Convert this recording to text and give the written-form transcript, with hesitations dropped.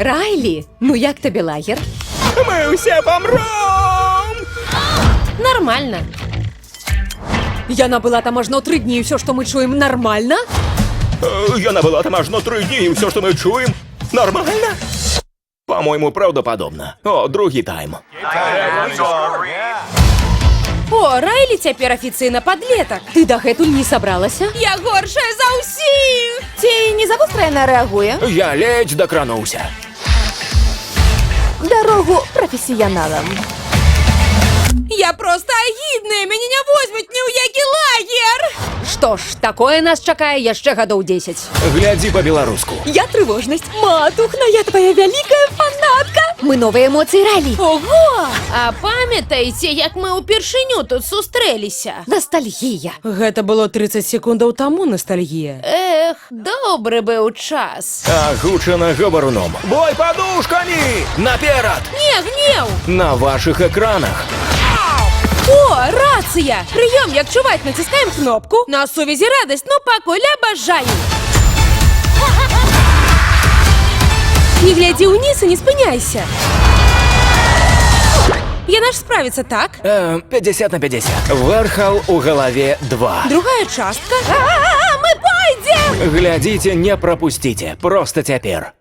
Райлі, ну як тобі лагер? Мы все помрем! Нормально. Я набыла там аж на 3 дні, і все, що ми чуємо, нормально? Я набыла там аж на 3 дні, і все, що ми чуємо, нормально? По-моєму, правдоподобно. О, другий тайм. О, Райлі цяпер афіцыйна падлетак. Ты дагэтуль не сабралася? Я горшая за ўсіх! Ці не завострана реагує? Я ледь докрануўся. Дорогу професіяналам. Я просто агідная, мяне не возьмуць ні ў які лагер! Што ж, такое нас чакае яшчэ гадоў 10. Глядзі па-беларуску. Я трывожнасць. Матухна, я твоя вялікая фанатка! Мы новыя эмоцыі Райлі. Ого! А памятаеце, як мы ўпершыню тут сустрэліся? Ностальгія. Гэта было 30 секундаў таму, ностальгія. Эх, добры быў час. Агучана гаваруном. Бой подушками! Наперад! Не, гнеў! На ваших экранах. О, рацыя! Прыём, як чуваць, націскаем кнопку. На сувязі радасць, ну пакуль абажаю. Не глядзі ўніз і не спыняйся. Яна ж справіцца, так? 50 на 50. Вархал у голове 2. Другая частка. Мы пойдзем! Глядзіце, не пропустите. Просто цяпер.